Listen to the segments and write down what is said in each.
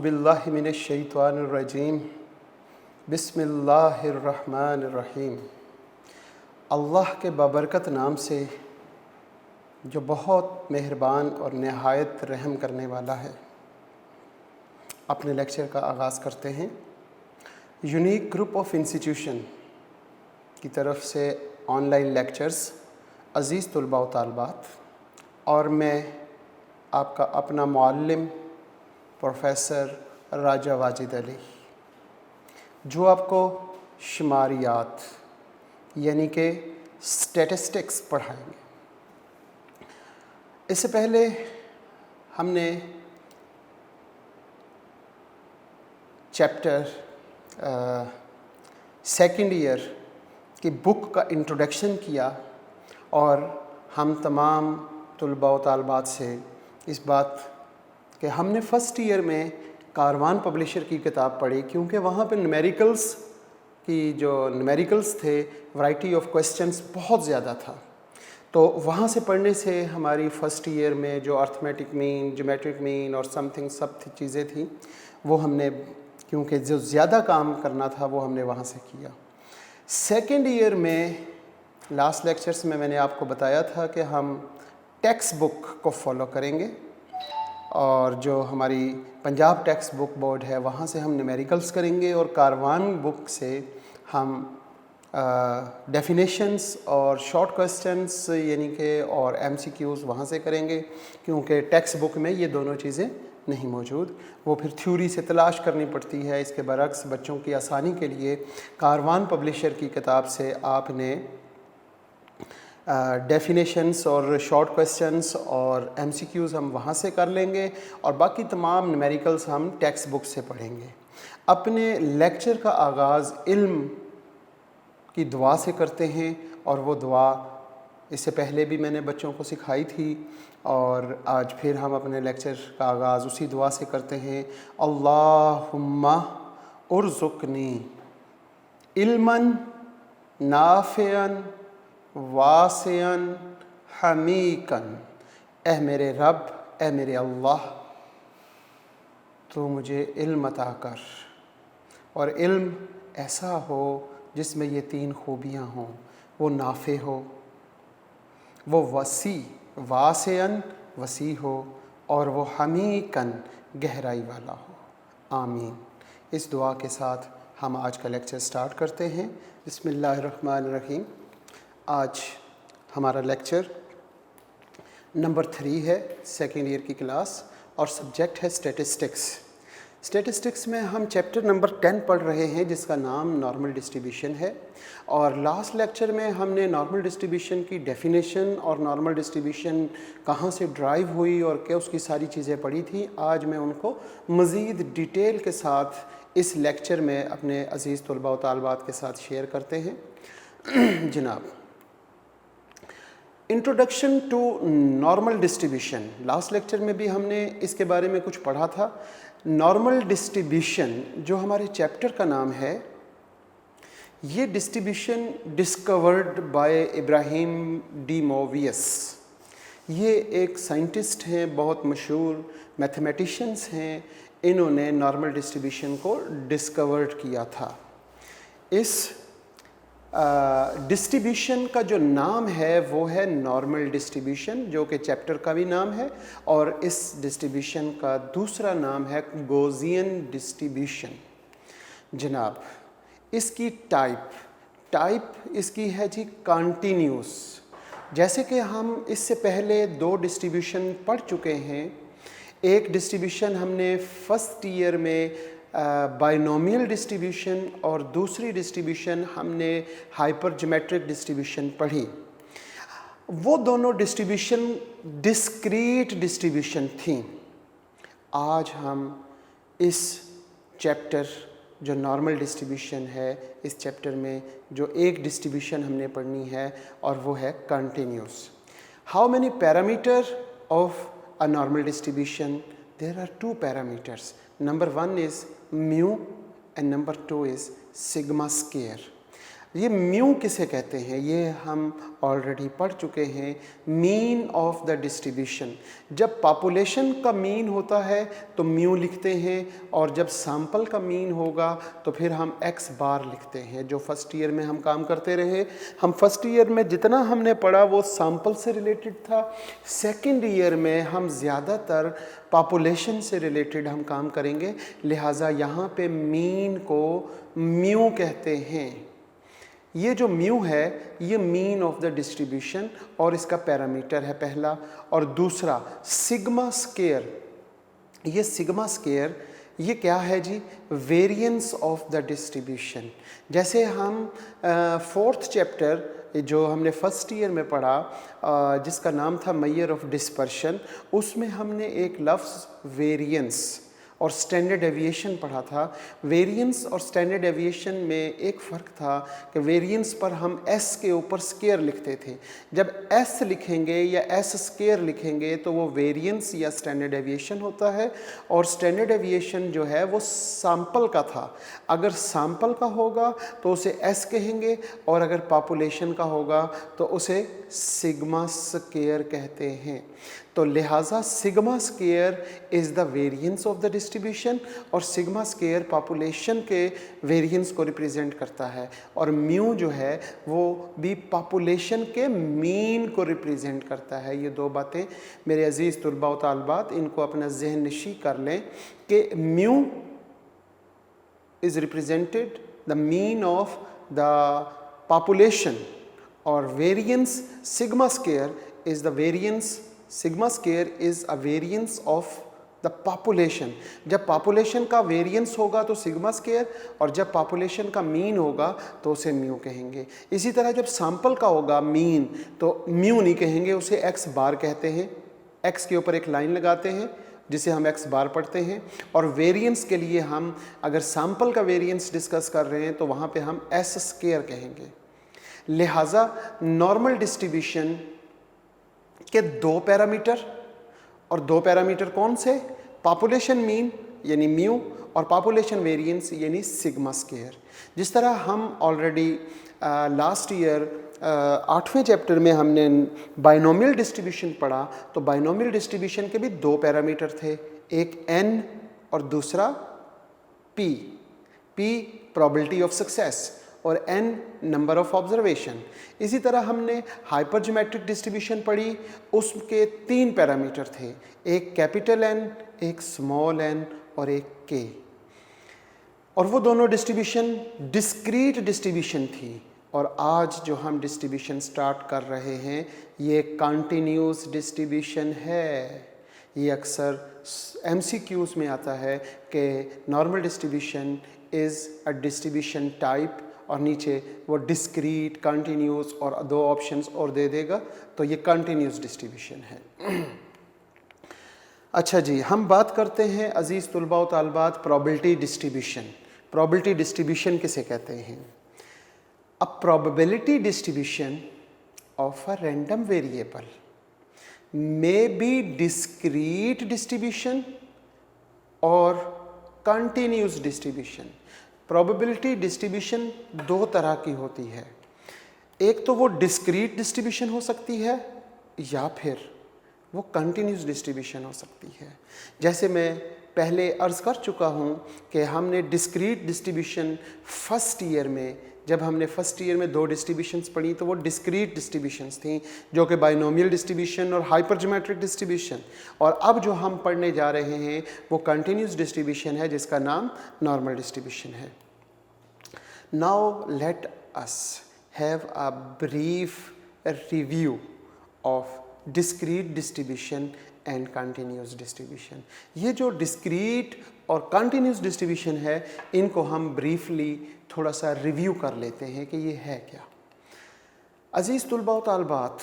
औज़ुबिल्लाहि मिनश्शैतानिर्रजीम बिस्मिल्लाहिर्रहमानिर्रहीम। अल्लाह के बाबरकत नाम से जो बहुत मेहरबान और नहायत रहम करने वाला है। अपने लेक्चर का आगाज़ करते हैं। यूनिक ग्रुप ऑफ इंस्टीट्यूशन की तरफ से ऑनलाइन लेक्चर्स अज़ीज़ तुलबा व तालबात, और मैं आपका अपना मुअल्लिम प्रोफेसर राजा वाजिद अली, जो आपको शुमारियात यानी कि स्टैटिस्टिक्स पढ़ाएंगे। इससे पहले हमने चैप्टर सेकंड ईयर की बुक का इंट्रोडक्शन किया, और हम तमाम तुलबा व तालबात से इस बात कि हमने फ़र्स्ट ईयर में कारवान पब्लिशर की किताब पढ़ी, क्योंकि वहाँ पे न्यूमेरिकल्स थे, वैरायटी ऑफ क्वेश्चंस बहुत ज़्यादा था। तो वहाँ से पढ़ने से हमारी फ़र्स्ट ईयर में जो अर्थमेटिक मीन, ज्योमेट्रिक मीन और समथिंग सब चीज़ें थी, वो हमने, क्योंकि जो ज़्यादा काम करना था वो हमने वहाँ से किया। सेकेंड ईयर में लास्ट लेक्चर्स में मैंने आपको बताया था कि हम टेक्स्ट बुक को फॉलो करेंगे, और जो हमारी पंजाब टेक्स्ट बुक बोर्ड है वहाँ से हम न्यूमेरिकल्स करेंगे, और कारवान बुक से हम डेफिनेशंस और शॉर्ट क्वेश्चंस यानी कि और एमसीक्यूज़ वहाँ से करेंगे, क्योंकि टेक्स्ट बुक में ये दोनों चीज़ें नहीं मौजूद। वो फिर थ्योरी से तलाश करनी पड़ती है। इसके बरक्स बच्चों की आसानी के लिए कारवान पब्लिशर की किताब से आपने डेफिनेशंस और शॉर्ट क्वेश्चंस और एमसीक्यूज़ हम वहाँ से कर लेंगे, और बाकी तमाम न्यूमेरिकल्स हम टेक्स्ट बुक से पढ़ेंगे। अपने लेक्चर का आगाज़ इल्म की दुआ से करते हैं, और वो दुआ इससे पहले भी मैंने बच्चों को सिखाई थी, और आज फिर हम अपने लेक्चर का आगाज़ उसी दुआ से करते हैं। अल्लाहुम्मा उर्ज़ुक़नी इल्मन नाफ़िअन वासिअन हमीकन। ए मेरे रब, ए मेरे अल्लाह, तो मुझे इल्म अता कर, और इल्म ऐसा हो जिसमें ये तीन खूबियाँ हों। वो नाफ़े हो, वो वासिअन वसी हो, और वो हमीकन गहराई वाला हो। आमीन। इस दुआ के साथ हम आज का लेक्चर स्टार्ट करते हैं। बिस्मिल्लाहिर्रहमानिर्रहीम। आज हमारा लेक्चर नंबर 3 है, सेकेंड ईयर की क्लास, और सब्जेक्ट है स्टैटिस्टिक्स। स्टैटिस्टिक्स में हम चैप्टर नंबर 10 पढ़ रहे हैं, जिसका नाम नॉर्मल डिस्ट्रीब्यूशन है। और लास्ट लेक्चर में हमने नॉर्मल डिस्ट्रीब्यूशन की डेफिनेशन और नॉर्मल डिस्ट्रीब्यूशन कहाँ से ड्राइव हुई और क्या उसकी सारी चीज़ें पढ़ी थी। आज मैं उनको मज़ीद डिटेल के साथ इस लेक्चर में अपने अज़ीज़ तुलबा व तालबात के साथ शेयर करते हैं। जनाब, introduction to normal distribution, last lecture में भी हमने इसके बारे में कुछ पढ़ा था। नॉर्मल डिस्ट्रीब्यूशन जो हमारे चैप्टर का नाम है, ये distribution discovered by Ibrahim de Moivre. ये एक साइंटिस्ट हैं, बहुत मशहूर मैथमेटिशियंस हैं। इन्होंने नॉर्मल डिस्ट्रीब्यूशन को डिस्कवर्ड किया था। इस डिस्ट्रीब्यूशन का जो नाम है वो है नॉर्मल डिस्ट्रीब्यूशन, जो कि चैप्टर का भी नाम है, और इस डिस्ट्रीब्यूशन का दूसरा नाम है गॉसियन डिस्ट्रीब्यूशन। जनाब, इसकी टाइप इसकी है जी कंटिन्यूस। जैसे कि हम इससे पहले 2 डिस्ट्रीब्यूशन पढ़ चुके हैं। एक डिस्ट्रीब्यूशन हमने फर्स्ट ईयर में बाइनोमियल डिस्ट्रीब्यूशन, और दूसरी डिस्ट्रीब्यूशन हमने हाइपर ज्योमेट्रिक डिस्ट्रीब्यूशन पढ़ी। वो दोनों डिस्ट्रीब्यूशन डिस्क्रीट डिस्ट्रीब्यूशन थी। आज हम इस चैप्टर जो नॉर्मल डिस्ट्रीब्यूशन है, इस चैप्टर में जो एक डिस्ट्रीब्यूशन हमने पढ़नी है, और वो है continuous. How many parameter of a normal distribution? There are 2 parameters. Number 1 is mu and number 2 is sigma square. ये म्यू किसे कहते हैं ये हम ऑलरेडी पढ़ चुके हैं, मीन ऑफ द डिस्ट्रीब्यूशन। जब पॉपुलेशन का मीन होता है तो म्यू लिखते हैं, और जब सैंपल का मीन होगा तो फिर हम एक्स बार लिखते हैं। जो फर्स्ट ईयर में हम काम करते रहे, हम फर्स्ट ईयर में जितना हमने पढ़ा वो सैंपल से रिलेटेड था। सेकेंड ईयर में हम ज़्यादातर पॉपुलेशन से रिलेटेड हम काम करेंगे, लिहाजा यहाँ पे मीन को म्यू कहते हैं। ये जो म्यू है ये मीन ऑफ द डिस्ट्रीब्यूशन और इसका पैरामीटर है पहला। और दूसरा सिग्मा स्क्वायर, ये सिग्मा स्क्वायर ये क्या है जी, वेरिएंस ऑफ द डिस्ट्रीब्यूशन। जैसे हम फोर्थ चैप्टर जो हमने फर्स्ट ईयर में पढ़ा जिसका नाम था मेजर ऑफ डिस्पर्शन, उसमें हमने एक लफ्ज़ वेरिएंस और स्टैंडर्ड एविएशन पढ़ा था। वेरिएंस और स्टैंडर्ड एविएशन में एक फ़र्क था कि वेरिएंस पर हम एस के ऊपर स्क्वायर लिखते थे। जब एस लिखेंगे या एस स्क्वायर लिखेंगे तो वो वेरिएंस या स्टैंडर्ड एविएशन होता है, और स्टैंडर्ड एविएशन जो है वो सैंपल का था। अगर सैंपल का होगा तो उसे एस कहेंगे, और अगर पॉपुलेशन का होगा तो उसे सिग्मा स्क्वायर कहते हैं। तो लिहाजा sigma square is the variance of the distribution, और सिग्मा स्क्वायर पॉपुलेशन के वेरिएंस को रिप्रेजेंट करता है, और म्यू जो है वो भी पॉपुलेशन के मीन को रिप्रेजेंट करता है। ये दो बातें मेरे अजीज़ तुलबा व तालबात इनको अपना जहन नशी कर लें कि mu is represented the mean of the population, और variance sigma square is the variance, sigma square is a variance of the population. जब पॉपुलेशन का वेरिएंस होगा तो सिग्मा स्क्वायर, और जब पॉपुलेशन का मीन होगा तो उसे म्यू कहेंगे। इसी तरह जब सैंपल का होगा मीन तो म्यू नहीं कहेंगे, उसे एक्स बार कहते हैं। एक्स के ऊपर एक लाइन लगाते हैं जिसे हम एक्स बार पढ़ते हैं, और वेरिएंस के लिए हम अगर सैंपल का वेरिएंस डिस्कस कर रहे हैं तो वहाँ पे हम एस स्क्वायर कहेंगे। लिहाजा नॉर्मल डिस्ट्रीब्यूशन के दो पैरामीटर, और दो पैरामीटर कौन से, पॉपुलेशन मीन यानी म्यू और पॉपुलेशन वेरिएंस यानी सिग्मा स्क्वायर। जिस तरह हम ऑलरेडी लास्ट ईयर 8वें चैप्टर में हमने बाइनोमियल डिस्ट्रीब्यूशन पढ़ा, तो बाइनोमियल डिस्ट्रीब्यूशन के भी दो पैरामीटर थे, एक n और दूसरा p। p probability of success और n नंबर ऑफ ऑब्जर्वेशन। इसी तरह हमने हाइपरज्योमेट्रिक डिस्ट्रीब्यूशन पढ़ी, उसके तीन पैरामीटर थे, एक कैपिटल N, एक स्मॉल n और एक k। और वो दोनों डिस्ट्रीब्यूशन डिस्क्रीट डिस्ट्रीब्यूशन थी। और आज जो हम डिस्ट्रीब्यूशन स्टार्ट कर रहे हैं ये कंटिन्यूस डिस्ट्रीब्यूशन है। ये अक्सर MCQs में आता है कि normal distribution is a distribution type, और नीचे वो डिस्क्रीट, कंटिन्यूस और दो ऑप्शंस और दे देगा, तो ये कंटिन्यूस डिस्ट्रीब्यूशन है। अच्छा जी, हम बात करते हैं अजीज़ तुलबा व तालबात प्रोबेबिलिटी डिस्ट्रीब्यूशन। प्रोबेबिलिटी डिस्ट्रीब्यूशन किसे कहते हैं? A probability distribution of a random variable may be discrete distribution और कंटिन्यूस डिस्ट्रीब्यूशन। प्रोबेबिलिटी डिस्ट्रीब्यूशन दो तरह की होती है, एक तो वो डिस्क्रीट डिस्ट्रीब्यूशन हो सकती है या फिर वो कंटिन्यूस डिस्ट्रीब्यूशन हो सकती है। जैसे मैं पहले अर्ज़ कर चुका हूँ कि हमने डिस्क्रीट डिस्ट्रीब्यूशन फर्स्ट ईयर में, जब हमने फर्स्ट ईयर में दो डिस्ट्रीब्यूशंस पढ़ी तो वो डिस्क्रीट डिस्ट्रीब्यूशंस थी, जो कि बाइनोमियल डिस्ट्रीब्यूशन और हाइपरज्योमेट्रिक डिस्ट्रीब्यूशन। और अब जो हम पढ़ने जा रहे हैं वो कंटिन्यूस डिस्ट्रीब्यूशन है, जिसका नाम नॉर्मल डिस्ट्रीब्यूशन है। Now let us have a brief review of discrete distribution and continuous distribution. ये जो डिस्क्रीट और कंटिन्यूस डिस्ट्रीब्यूशन है इनको हम ब्रीफली थोड़ा सा रिव्यू कर लेते हैं कि ये है क्या। अजीज़ तुलबा व तालबात,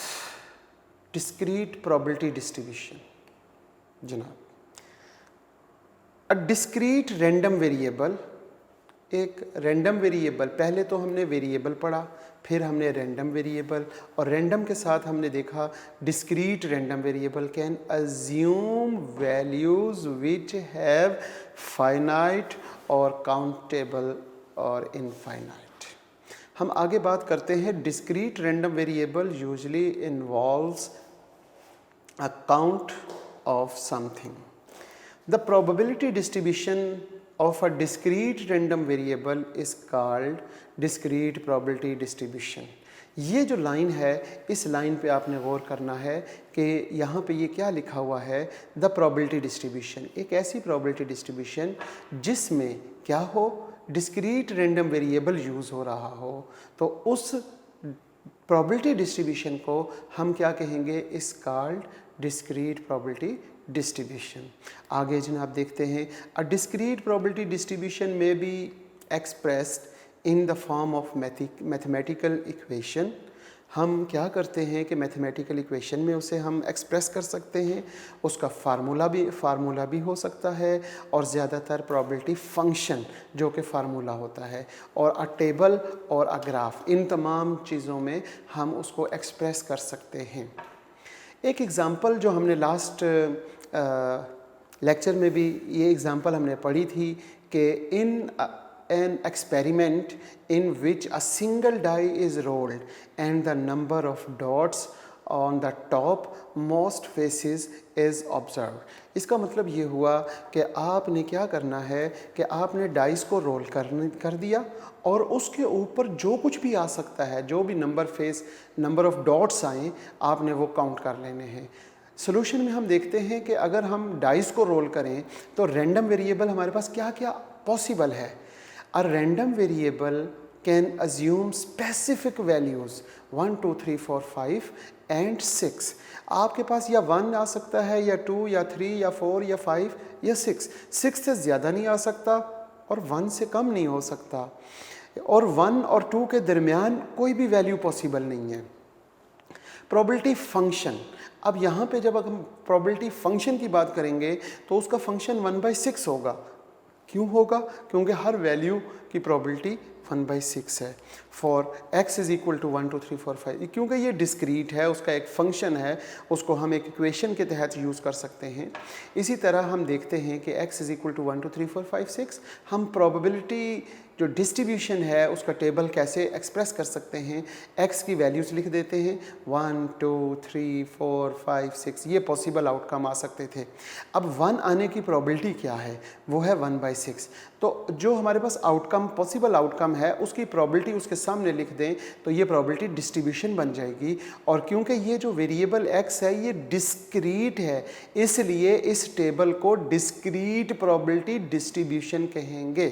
डिस्क्रीट प्रोबेबिलिटी डिस्ट्रीब्यूशन जनाब, अ डिस्क्रीट रैंडम वेरिएबल, एक रैंडम वेरिएबल, पहले तो हमने वेरिएबल पढ़ा, फिर हमने रैंडम वेरिएबल, और रैंडम के साथ हमने देखा discrete random variable can assume values which have finite और काउंटेबल और इनफाइनाइट। हम आगे बात करते हैं discrete random variable usually involves a count of something. The probability distribution of a discrete random variable is called discrete probability distribution. ये जो line है, इस लाइन पे आपने गौर करना है कि यहाँ पे ये क्या लिखा हुआ है, द probability distribution, एक ऐसी probability distribution जिसमें क्या हो, डिस्क्रीट रैंडम वेरिएबल यूज़ हो रहा हो, तो उस probability distribution को हम क्या कहेंगे, इस कॉल्ड discrete probability distribution. आगे जनाब देखते हैं, a discrete probability distribution may be expressed in the form of mathematical equation. हम क्या करते हैं कि मैथमेटिकल इक्वेशन में उसे हम एक्सप्रेस कर सकते हैं, उसका फार्मूला भी हो सकता है, और ज़्यादातर प्रोबेबिलिटी फंक्शन जो कि फार्मूला होता है, और अ टेबल और अ ग्राफ, इन तमाम चीज़ों में हम उसको एक्सप्रेस कर सकते हैं. एक एग्ज़ाम्पल जो हमने लास्ट लेक्चर में भी ये एग्ज़ाम्पल हमने पढ़ी थी कि इन an experiment in which a single die is rolled and the number of dots on the top most faces is observed. इसका मतलब ये हुआ कि आपने क्या करना है कि आपने डाइस को रोल कर दिया और उसके ऊपर जो कुछ भी आ सकता है, जो भी नंबर ऑफ डॉट्स आए, आपने वो काउंट कर लेने हैं. सोल्यूशन में हम देखते हैं कि अगर हम डाइस को रोल करें तो रैंडम वेरिएबल हमारे पास क्या क्या पॉसिबल है. A random variable can assume specific values 1, 2, 3, 4, 5 and 6. आपके पास या 1 आ सकता है, या 2, या 3, या 4, या 5, या 6. 6 से ज़्यादा नहीं आ सकता और 1 से कम नहीं हो सकता, और 1 और 2 के दरमियान कोई भी वैल्यू पॉसिबल नहीं है. प्रोबेबिलिटी फंक्शन, अब यहाँ पे जब हम प्रोबेबिलिटी फंक्शन की बात करेंगे तो उसका फंक्शन 1/6 होगा. क्यों होगा? क्योंकि हर वैल्यू की प्रोबेबिलिटी 1/6 है. For x is equal to 1, 2, 3, 4, 5, क्योंकि ये डिस्क्रीट है, उसका एक फंक्शन है, उसको हम एक इक्वेशन के तहत यूज़ कर सकते हैं. इसी तरह हम देखते हैं कि x इज़ इक्वल टू 1, 2, 3, 4, 5, 6, हम प्रोबेबिलिटी जो डिस्ट्रीब्यूशन है उसका टेबल कैसे एक्सप्रेस कर सकते हैं. x की वैल्यूज़ लिख देते हैं, 1, 2, 3, 4, 5, 6, ये पॉसिबल आउटकम आ सकते थे. अब 1 आने की प्रोबेबिलिटी क्या है, वो है 1/6. तो जो हमारे पास आउटकम, पॉसिबल आउटकम है, उसकी प्रोबेबिलिटी उसके सामने लिख दें तो ये प्रोबेबिलिटी डिस्ट्रीब्यूशन बन जाएगी. और क्योंकि ये जो वेरिएबल x है ये डिस्क्रीट है, इसलिए इस टेबल को डिस्क्रीट प्रोबेबिलिटी डिस्ट्रीब्यूशन कहेंगे.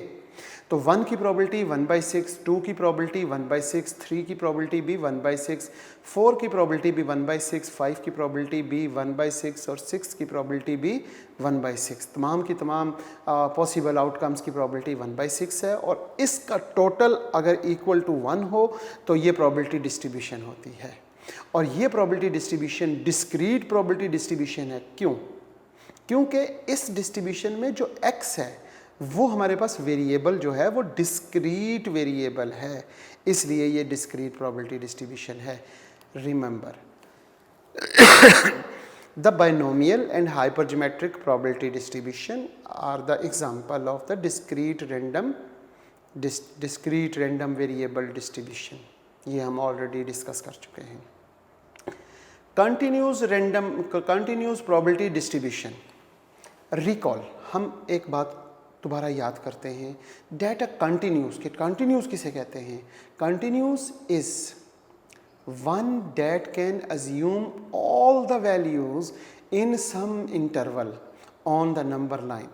तो 1 की प्रोबेबिलिटी 1/6, 2 की प्रोबेबिलिटी 1/6, 3 की प्रोबेबिलिटी भी 1/6, 4 की प्रोबेबिलिटी भी 1/6, 5 की प्रोबेबिलिटी भी 1/6 और 6 की प्रोबेबिलिटी भी 1/6. तमाम की तमाम पॉसिबल आउटकम्स की प्रोबेबिलिटी 1/6 है, और इसका टोटल अगर इक्वल टू 1 हो तो ये प्रोबेबिलिटी डिस्ट्रीब्यूशन होती है. और ये probability distribution discrete probability distribution है. क्यों? क्योंकि इस डिस्ट्रीब्यूशन में जो x है वो हमारे पास वेरिएबल जो है वो डिस्क्रीट वेरिएबल है, इसलिए ये डिस्क्रीट प्रोबेबिलिटी डिस्ट्रीब्यूशन है. Remember, the binomial and hypergeometric probability distribution are the example of the discrete random variable distribution. ये हम ऑलरेडी डिस्कस कर चुके हैं. Continuous probability distribution. रिकॉल, हम एक बात दोबारा याद करते हैं. डेटा कंटिन्यूस, कि कंटिन्यूस किसे कहते हैं? Continuous is one that can assume all the values in some interval on the number line.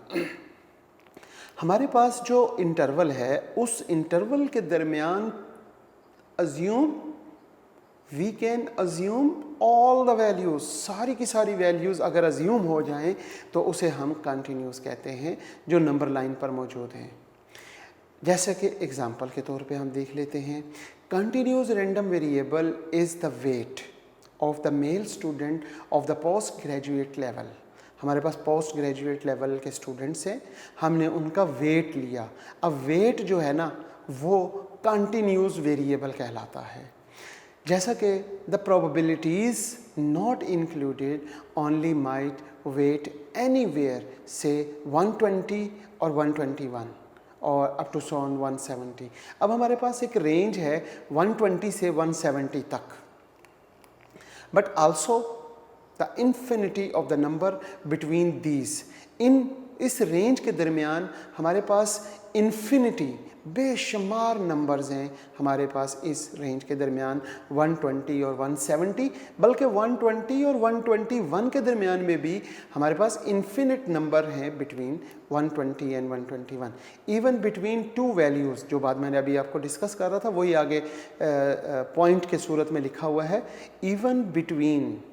हमारे पास जो इंटरवल है उस इंटरवल के दरमियान we can assume all the values, सारी की सारी वैल्यूज़ अगर अज्यूम हो जाएं तो उसे हम कंटिन्यूस कहते हैं, जो नंबर लाइन पर मौजूद हैं. जैसे कि एग्जांपल के तौर पे हम देख लेते हैं, continuous random variable is the weight of the male student of the post graduate level. हमारे पास पोस्ट ग्रेजुएट लेवल के स्टूडेंट्स हैं, हमने उनका वेट लिया. अब वेट जो है ना वो कंटिन्यूस वेरिएबल कहलाता है. जैसा कि the probabilities not included only might wait anywhere से 120 और 121. और अप टू सो ऑन 170। अब हमारे पास एक रेंज है 120 से 170 तक, but also the infinity of the number between these. इस रेंज के दरमियान हमारे पास इन्फिनिटी बेशुमार नंबर्स हैं हमारे पास इस रेंज के दरमियान 120 और 170, बल्कि 120 और 121 के दरमियान में भी हमारे पास इन्फिनिट नंबर हैं between 120 and 121। Even between two values, जो बात मैंने अभी आपको डिस्कस कर रहा था वही आगे पॉइंट के सूरत में लिखा हुआ है। Even between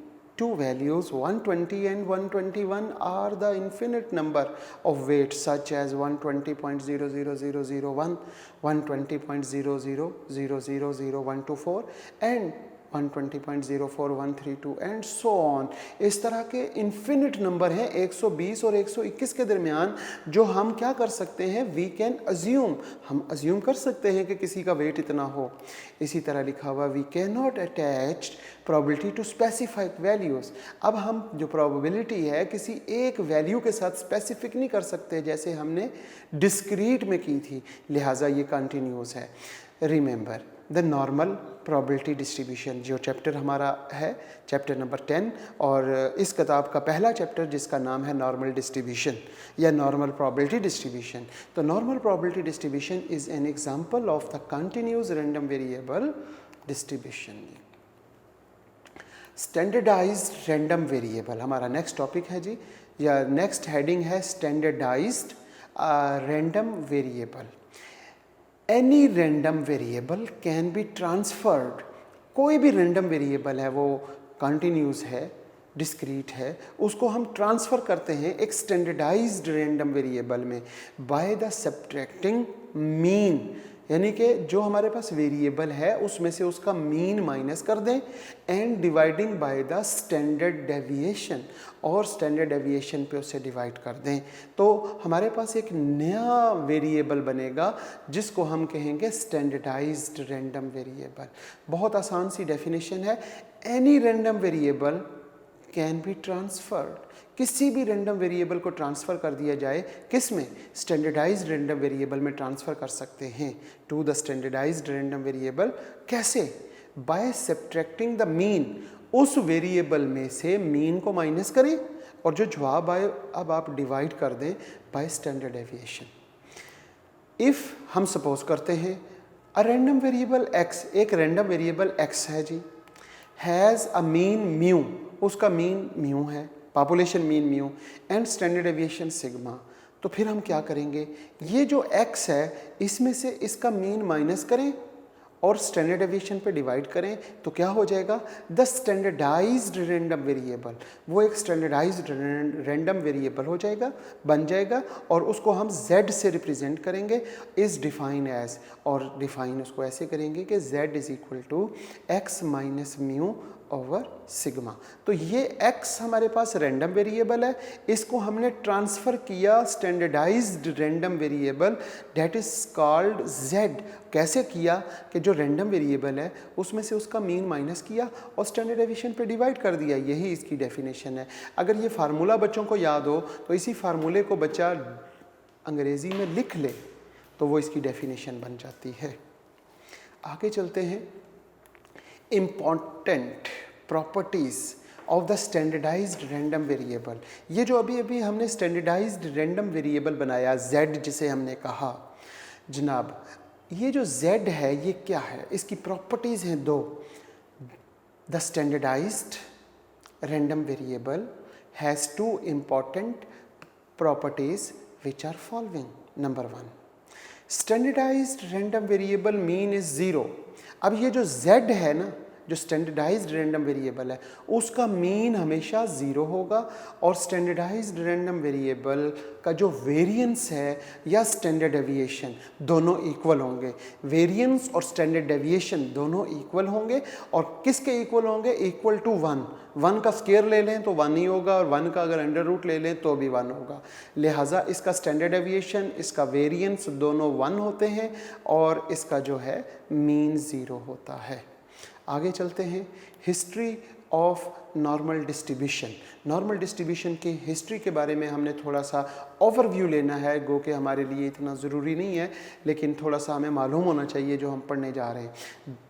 two values 120 and 121 are the infinite number of weights such as 120.00001, 120.000000124 and 120.04132 and so on. इस तरह के इन्फिनिट नंबर हैं 120 और 121 के दरमियान, जो हम क्या कर सकते हैं, वी कैन अज्यूम, हम अज्यूम कर सकते हैं कि किसी का वेट इतना हो। इसी तरह लिखा हुआ we can not attach probability to specified values. अब हम जो प्रोबेबिलिटी है किसी एक वैल्यू के साथ स्पेसिफिक नहीं कर सकते, जैसे हमने डिस्क्रीट में की थी, लिहाजा ये कंटिन्यूस है। Remember the normal probability distribution, जो चैप्टर हमारा है चैप्टर नंबर 10, और इस किताब का पहला चैप्टर जिसका नाम है नॉर्मल डिस्ट्रीब्यूशन या नॉर्मल प्रोबेबिलिटी डिस्ट्रीब्यूशन। तो normal probability distribution is an example of the continuous random variable distribution. Standardized random variable हमारा नेक्स्ट टॉपिक है जी, या नेक्स्ट हेडिंग है standardized random variable. Any random variable can be transferred. कोई भी random variable है, वो कंटिन्यूस है, डिस्क्रीट है, उसको हम ट्रांसफ़र करते हैं एक स्टैंडर्डाइज्ड रैंडम वेरिएबल में बाय द सब्ट्रैक्टिंग मीन, यानी कि जो हमारे पास वेरिएबल है उसमें से उसका मीन माइनस कर दें, and dividing by the standard deviation, और स्टैंडर्ड डेविएशन पे उसे डिवाइड कर दें, तो हमारे पास एक नया वेरिएबल बनेगा जिसको हम कहेंगे स्टैंडर्डाइज्ड रैंडम वेरिएबल। बहुत आसान सी डेफिनेशन है, any random variable can be transferred. किसी भी रैंडम वेरिएबल को ट्रांसफ़र कर दिया जाए, किस में, स्टैंडर्डाइज्ड रैंडम वेरिएबल में ट्रांसफ़र कर सकते हैं to the standardized random variable. कैसे, बाय सब्ट्रैक्टिंग द मीन, उस वेरिएबल में से मीन को माइनस करें और जो जवाब आए अब आप डिवाइड कर दें बाय स्टैंडर्ड डेविएशन। इफ़ हम सपोज करते हैं अ रैंडम वेरिएबल x, एक रैंडम वेरिएबल x है जी, हैज़ अ मीन म्यू, उसका मीन म्यू है, population mean mu and standard deviation sigma. तो फिर हम क्या करेंगे, ये जो x है इसमें से इसका मीन माइनस करें और स्टैंडर्ड डेविएशन पे डिवाइड करें, तो क्या हो जाएगा, द स्टैंडर्डाइज्ड रैंडम वेरिएबल, वो एक स्टैंडर्डाइज्ड रैंडम वेरिएबल हो जाएगा, बन जाएगा, और उसको हम z से रिप्रेजेंट करेंगे, इज़ डिफाइन एज, और डिफाइन उसको ऐसे करेंगे कि z is equal to x minus mu over sigma. तो ये x हमारे पास रैंडम वेरिएबल है, इसको हमने ट्रांसफ़र किया standardized random variable that is called z। कैसे किया कि जो रैंडम वेरिएबल है उसमें से उसका मीन माइनस किया और स्टैंडर्ड डेविएशन पे डिवाइड कर दिया, यही इसकी डेफिनेशन है। अगर ये फार्मूला बच्चों को याद हो तो इसी फार्मूले को बच्चा अंग्रेज़ी में लिख ले तो वो इसकी डेफिनेशन बन जाती है। आगे चलते हैं, important properties of the standardized random variable. ये जो अभी अभी हमने स्टैंडर्डाइज्ड रैंडम वेरिएबल बनाया z, जिसे हमने कहा जनाब, ये जो z है ये क्या है, इसकी प्रॉपर्टीज़ हैं दो। The standardized random variable has two important properties which are following. Number 1, standardized random variable mean is zero. अब ये जो z है ना, जो स्टैंडर्डाइज्ड रैंडम वेरिएबल है उसका मीन हमेशा ज़ीरो होगा, और स्टैंडर्डाइज्ड रैंडम वेरिएबल का जो वेरिएंस है या स्टैंडर्ड डेविएशन दोनों इक्वल होंगे। वेरिएंस और स्टैंडर्ड डेविएशन दोनों इक्वल होंगे, और किसके इक्वल होंगे, इक्वल टू 1। 1 का स्क्वायर ले लें तो 1 ही होगा, और 1 का अगर अंडर रूट ले लें तो भी 1 होगा। लिहाजा इसका स्टैंडर्ड डेविएशन, इसका वेरिएंस दोनों 1 होते हैं, और इसका जो है मीन ज़ीरो होता है। आगे चलते हैं, history of normal distribution. Normal distribution की हिस्ट्री के बारे में हमने थोड़ा सा ओवरव्यू लेना है, गो कि हमारे लिए इतना ज़रूरी नहीं है, लेकिन थोड़ा सा हमें मालूम होना चाहिए जो हम पढ़ने जा रहे हैं।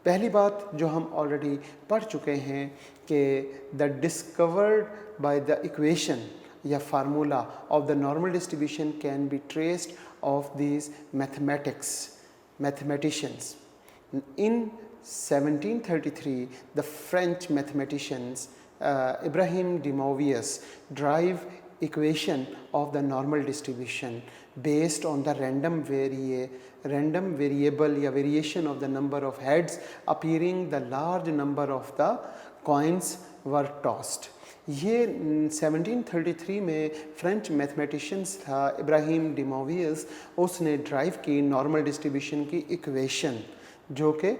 पहली बात जो हम ऑलरेडी पढ़ चुके हैं कि the discovered by the equation या formula of the normal distribution can be traced of these mathematicians. In 1733, the French mathematicians Ibrahim de Moivre's drive equation of the normal distribution based on the random variable या variation of the number of heads appearing the large number of the coins were tossed. ये 1733 में French mathematicians था Ibrahim de Moivre, उसने derive की normal distribution की equation, जो कि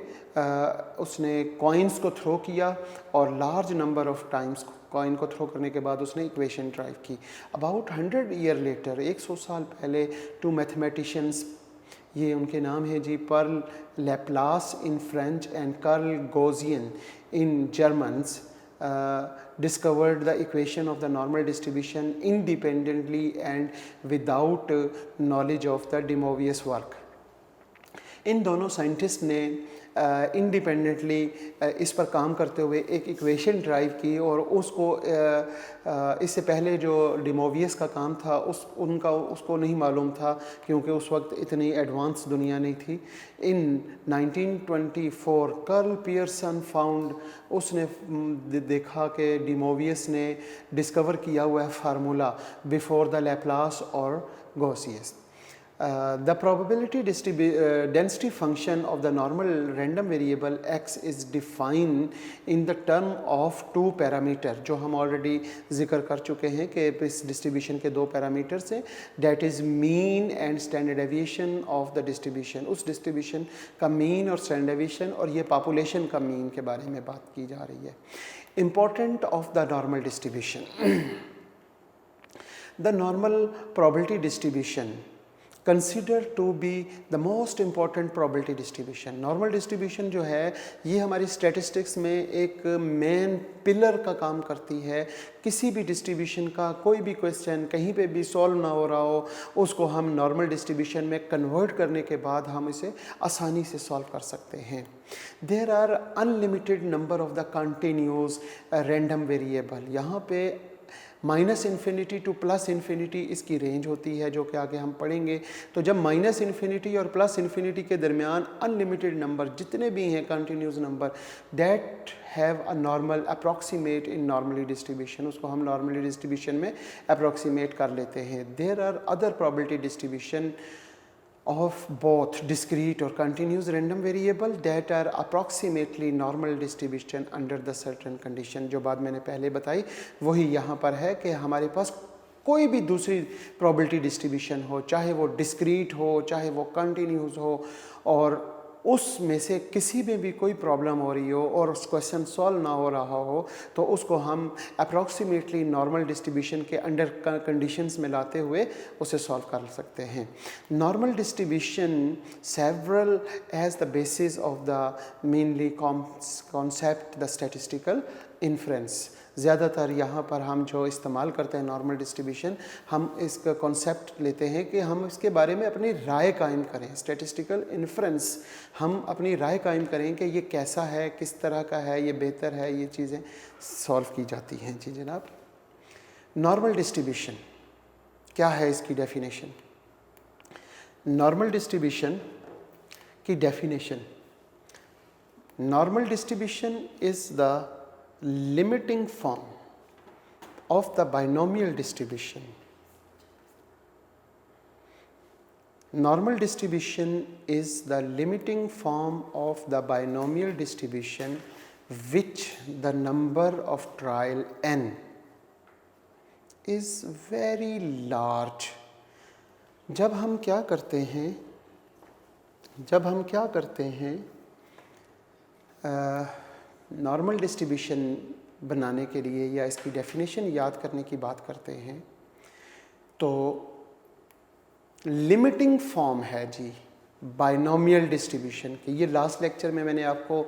उसने कॉइन्स को थ्रो किया और large number of times coin को थ्रो करने के बाद उसने इक्वेशन ड्राइव की। अबाउट 100 ईयर लेटर, 100 साल पहले, टू मैथमेटिशियंस, ये उनके नाम है जी, Pierre Laplace in French and Karl Gaussian in Germans, discovered the equation of the normal distribution independently and without knowledge of the de Moivre's work. इन दोनों scientist ने independently इस पर काम करते हुए एक इक्वेशन ड्राइव की और उसको इससे पहले जो de Moivre's का काम था उसको नहीं मालूम था, क्योंकि उस वक्त इतनी एडवांस दुनिया नहीं थी। इन 1924 कार्ल पियर्सन फाउंड, उसने देखा कि de Moivre's ने डिस्कवर किया हुआ है फार्मूला बिफोर द लैप्लास और गॉसियस। The probability density function of the normal random variable x is defined in the term of two parameter, जो हम ऑलरेडी जिक्र कर चुके हैं कि इस डिस्ट्रीब्यूशन के दो पैरामीटर्स हैं, that is mean and standard deviation of the distribution। उस डिस्ट्रीब्यूशन का मीन और स्टैंडर्ड डेविएशन, और ये पॉपुलेशन का मीन के बारे में बात की जा रही है। Important of the normal distribution, the normal probability distribution consider to be the most important probability distribution. Normal distribution जो है ये हमारी स्टैटिस्टिक्स में एक मेन पिलर का काम करती है। किसी भी डिस्ट्रीब्यूशन का कोई भी क्वेश्चन कहीं पे भी सॉल्व ना हो रहा हो, उसको हम नॉर्मल डिस्ट्रीब्यूशन में कन्वर्ट करने के बाद हम इसे आसानी से सॉल्व कर सकते हैं। There are unlimited number of the continuous random variable. यहाँ पे -इन्फिनिटी टू +इन्फिनिटी इसकी रेंज होती है, जो कि आगे हम पढ़ेंगे। तो जब -इन्फिनिटी और +इन्फिनिटी के दरमियान अनलिमिटेड नंबर जितने भी हैं continuous number that have a normal approximate in normally distribution, उसको हम नॉर्मली डिस्ट्रीब्यूशन में अप्रॉक्सीमेट कर लेते हैं। There are other probability distribution of both discrete or continuous random variable that are approximately normal distribution under the certain condition। जो बात मैंने पहले बताई वही यहाँ पर है कि हमारे पास कोई भी दूसरी प्रोबेबिलिटी डिस्ट्रीब्यूशन हो, चाहे वो डिस्क्रीट हो, चाहे वो कंटिन्यूस हो, और उसमें से किसी में भी कोई प्रॉब्लम हो रही हो और उस क्वेश्चन सॉल्व ना हो रहा हो, तो उसको हम अप्रॉक्सीमेटली नॉर्मल डिस्ट्रीब्यूशन के अंडर कंडीशंस में लाते हुए उसे सॉल्व कर सकते हैं। Normal distribution several as the basis of the mainly concept the statistical inference. ज़्यादातर यहाँ पर हम जो इस्तेमाल करते हैं नॉर्मल डिस्ट्रीब्यूशन, हम इसका कॉन्सेप्ट लेते हैं कि हम इसके बारे में अपनी राय कायम करें। स्टैटिस्टिकल इन्फ्रेंस, हम अपनी राय कायम करें कि ये कैसा है, किस तरह का है, ये बेहतर है, ये चीज़ें सॉल्व की जाती हैं। जी जनाब, नॉर्मल डिस्ट्रीब्यूशन क्या है, इसकी डेफिनेशन। नॉर्मल डिस्ट्रीब्यूशन की definition, normal distribution is the limiting form of the binomial distribution. Normal distribution is the limiting form of the binomial distribution which the number of trial n is very large। जब हम क्या करते हैं normal distribution बनाने के लिए या इसकी डेफिनेशन याद करने की बात करते हैं, तो लिमिटिंग फॉर्म है जी, बाइनोमियल डिस्ट्रीब्यूशन की। ये लास्ट लेक्चर में मैंने आपको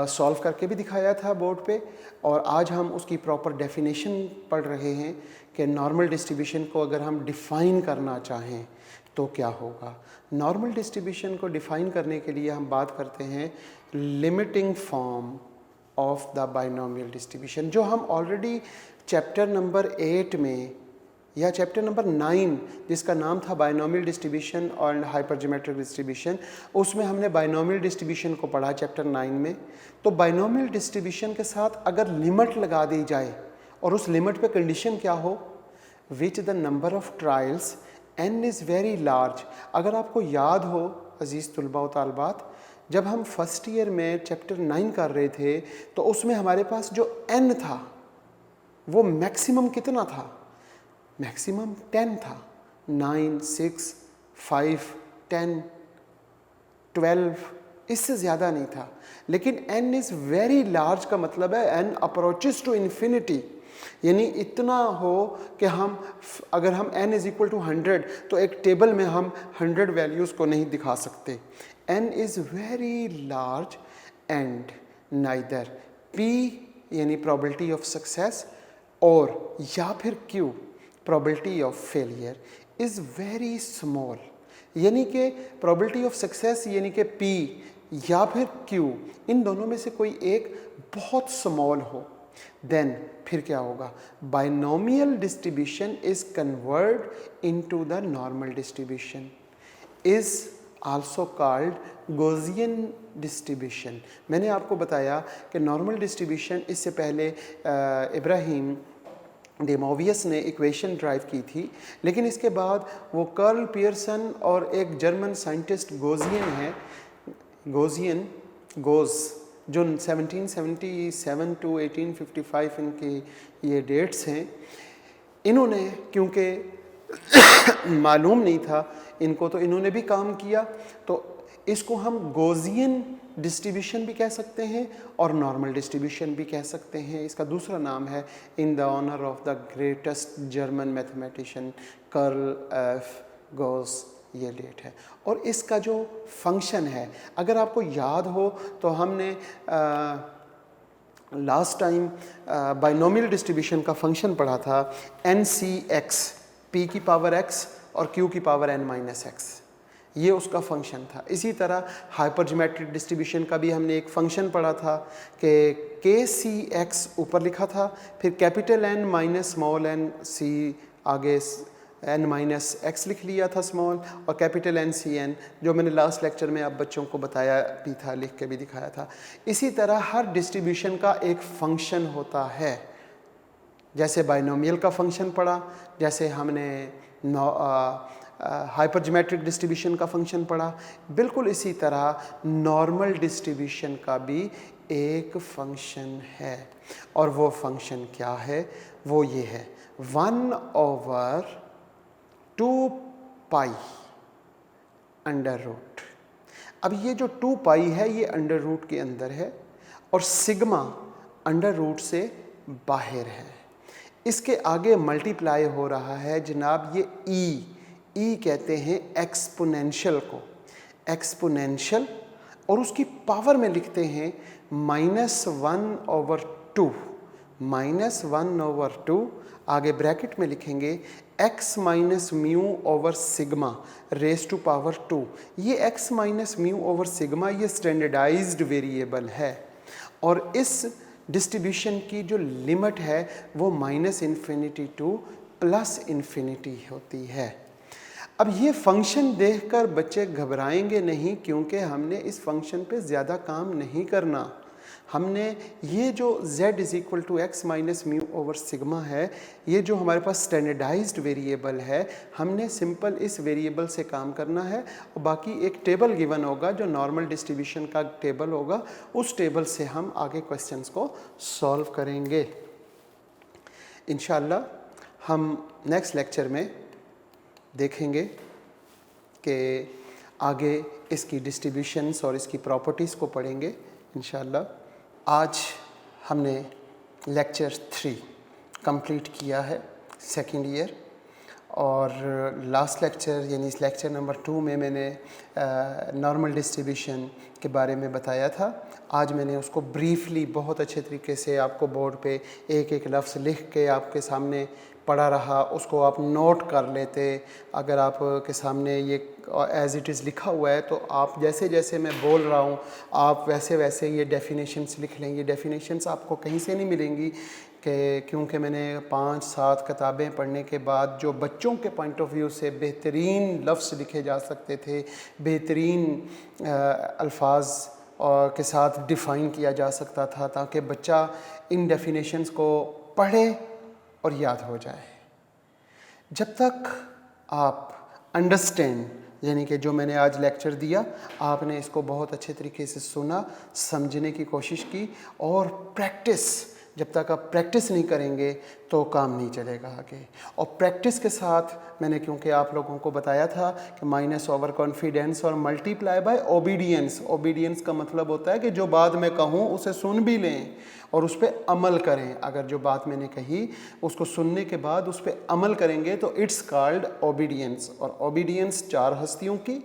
सॉल्व करके भी दिखाया था बोर्ड पे, और आज हम उसकी प्रॉपर डेफिनेशन पढ़ रहे हैं कि नॉर्मल डिस्ट्रीब्यूशन को अगर हम डिफ़ाइन करना चाहें तो क्या होगा। नॉर्मल डिस्ट्रीब्यूशन को डिफ़ाइन करने के लिए हम बात करते हैं limiting form of the binomial distribution, जो हम ऑलरेडी चैप्टर नंबर 8 में या चैप्टर नंबर 9 जिसका नाम था बाइनोमियल डिस्ट्रीब्यूशन और हाइपरज्योमेट्रिक डिस्ट्रीब्यूशन, उसमें हमने बाइनोमियल डिस्ट्रीब्यूशन को पढ़ा चैप्टर 9 में। तो बाइनोमियल डिस्ट्रीब्यूशन के साथ अगर लिमिट लगा दी जाए और उस लिमिट पे कंडीशन क्या हो, which the number of trials n is very large. अगर आपको याद हो अजीज़ तुलबा व तालबात, जब हम फर्स्ट ईयर में चैप्टर 9 कर रहे थे तो उसमें हमारे पास जो n था वो मैक्सिमम कितना था, मैक्सिमम 10 था। 9, 6, 5, 10, 12, इससे ज़्यादा नहीं था। लेकिन n इज़ वेरी लार्ज का मतलब है n अप्रोचेस टू इन्फिनिटी, यानी इतना हो कि हम अगर हम n इज़ इक्वल टू 100 तो एक टेबल में हम 100 वैल्यूज़ को नहीं दिखा सकते। n is very large and neither p यानी प्रोबेबिलिटी ऑफ सक्सेस और या फिर q probability of failure is very small, यानी कि प्रोबेबिलिटी ऑफ सक्सेस यानी कि p या फिर q, इन दोनों में से कोई एक बहुत स्मॉल हो, देन फिर क्या होगा, binomial distribution is convert into the normal distribution, is also called Gaussian distribution. मैंने आपको बताया कि नॉर्मल डिस्ट्रीब्यूशन इससे पहले इब्राहिम डेमोवियस ने इक्वेशन ड्राइव की थी, लेकिन इसके बाद वो कार्ल पियर्सन और एक जर्मन साइंटिस्ट गोज़ जो 1777 टू 1855 इनकी ये डेट्स हैं, इन्होंने क्योंकि मालूम नहीं था इनको तो इन्होंने भी काम किया, तो इसको हम गॉसियन डिस्ट्रीब्यूशन भी कह सकते हैं और नॉर्मल डिस्ट्रीब्यूशन भी कह सकते हैं। इसका दूसरा नाम है in the honour of the greatest German mathematician Carl F Gauss, ये डेट है। और इसका जो फंक्शन है, अगर आपको याद हो तो हमने लास्ट टाइम बाइनोमियल डिस्ट्रीब्यूशन का फंक्शन पढ़ा था NCX, p की पावर x और q की पावर n-x, ये उसका फंक्शन था। इसी तरह हाइपरज्योमेट्रिक डिस्ट्रीब्यूशन का भी हमने एक फंक्शन पढ़ा था कि KCX ऊपर लिखा था, फिर capital N minus small n c आगे n-x लिख लिया था स्मॉल, और कैपिटल NCN जो मैंने लास्ट लेक्चर में आप बच्चों को बताया भी था, लिख के भी दिखाया था। इसी तरह हर डिस्ट्रीब्यूशन का एक फंक्शन होता है, जैसे बाइनोमियल का फंक्शन पढ़ा, जैसे हमने हाइपरज्योमेट्रिक डिस्ट्रीब्यूशन का फंक्शन पढ़ा, बिल्कुल इसी तरह नॉर्मल डिस्ट्रीब्यूशन का भी एक फंक्शन है। और वो फंक्शन क्या है, वो ये है 1/2 पाई अंडर रूट। अब ये जो 2 पाई है ये अंडर रूट के अंदर है और सिग्मा अंडर रूट से बाहर है। इसके आगे मल्टीप्लाई हो रहा है जनाब ये ई कहते हैं एक्सपोनेंशियल को, एक्सपोनेंशियल, और उसकी पावर में लिखते हैं -1/2, -1/2, आगे ब्रैकेट में लिखेंगे x minus mu over sigma raise to power 2। ये x minus mu over sigma ये स्टैंडर्डाइज्ड वेरिएबल है, और इस डिस्ट्रीब्यूशन की जो लिमिट है वो -इन्फिनिटी टू +इन्फिनिटी होती है। अब ये फंक्शन देखकर बच्चे घबराएंगे नहीं, क्योंकि हमने इस फंक्शन पे ज़्यादा काम नहीं करना। हमने ये जो z is equal to x minus mu over sigma है, ये जो हमारे पास स्टैंडर्डाइज्ड वेरिएबल है, हमने सिंपल इस वेरिएबल से काम करना है, और बाकी एक टेबल गिवन होगा जो नॉर्मल डिस्ट्रीब्यूशन का टेबल होगा, उस टेबल से हम आगे क्वेश्चंस को सॉल्व करेंगे। इंशाल्लाह हम नेक्स्ट लेक्चर में देखेंगे कि आगे इसकी डिस्ट्रीब्यूशंस और इसकी प्रॉपर्टीज़ को पढ़ेंगे इंशाल्लाह। आज हमने लेक्चर 3 कंप्लीट किया है, सेकंड ईयर, और लास्ट लेक्चर यानी इस लेक्चर नंबर 2 में मैंने नॉर्मल डिस्ट्रीब्यूशन के बारे में बताया था। आज मैंने उसको ब्रीफली बहुत अच्छे तरीके से आपको बोर्ड पे एक एक लफ्ज़ लिख के आपके सामने पढ़ा रहा, उसको आप नोट कर लेते। अगर आप के सामने ये एज़ इट इज़ लिखा हुआ है तो आप जैसे जैसे मैं बोल रहा हूँ आप वैसे वैसे ये डेफिनेशंस लिख लेंगे। डेफिनेशंस आपको कहीं से नहीं मिलेंगी क्योंकि मैंने 5-7 किताबें पढ़ने के बाद जो बच्चों के पॉइंट ऑफ व्यू से बेहतरीन लफ्ज़ लिखे जा सकते थे, बेहतरीन अल्फाज और के साथ डिफ़ाइन किया जा सकता था ताकि बच्चा इन डेफिनेशंस को पढ़े और याद हो जाए। जब तक आप अंडरस्टैंड यानी कि जो मैंने आज लेक्चर दिया आपने इसको बहुत अच्छे तरीके से सुना, समझने की कोशिश की और प्रैक्टिस, जब तक आप प्रैक्टिस नहीं करेंगे तो काम नहीं चलेगा आगे। और प्रैक्टिस के साथ मैंने क्योंकि आप लोगों को बताया था कि माइनस ओवर कॉन्फिडेंस और मल्टीप्लाई बाय ओबीडियंस। ओबीडियंस का मतलब होता है कि जो बात मैं कहूँ उसे सुन भी लें और उस पर अमल करें। अगर जो बात मैंने कही उसको सुनने के बाद उस पर अमल करेंगे तो इट्स कॉल्ड ओबीडियंस। और ओबीडियंस 4 हस्तियों की,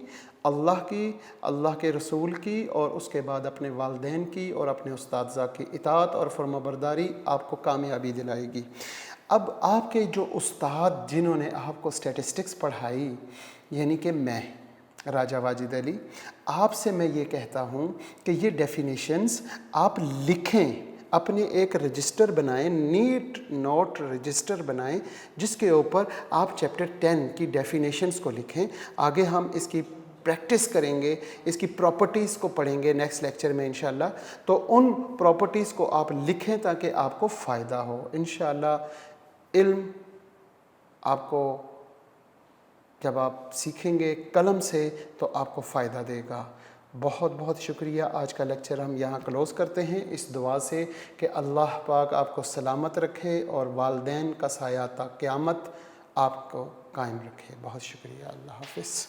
अल्लाह की, अल्लाह के रसूल की और उसके बाद अपने वालिदैन की और अपने उस्ताद की इताअत और फरमाबरदारी आपको कामयाबी दिलाएगी। अब आपके जो उस्ताद जिन्होंने आपको स्टैटिस्टिक्स पढ़ाई यानी कि मैं राजा वाजिद अली, आपसे मैं ये कहता हूँ कि ये डेफिनेशंस आप लिखें, अपने एक रजिस्टर बनाएं, नीट नोट रजिस्टर बनाएं जिसके ऊपर आप चैप्टर 10 की डेफिनेशंस को लिखें। आगे हम इसकी प्रैक्टिस करेंगे, इसकी प्रॉपर्टीज़ को पढ़ेंगे नेक्स्ट लेक्चर में इंशाल्लाह। तो उन प्रॉपर्टीज़ को आप लिखें ताकि आपको फ़ायदा हो इंशाल्लाह। इल्म आपको जब आप सीखेंगे कलम से तो आपको फ़ायदा देगा। बहुत बहुत शुक्रिया। आज का लेक्चर हम यहाँ क्लोज़ करते हैं इस दुआ से कि अल्लाह पाक आपको सलामत रखे और वालिदैन का साया ता क़यामत आपको कायम रखे। बहुत शुक्रिया। अल्लाह हाफ़िज़।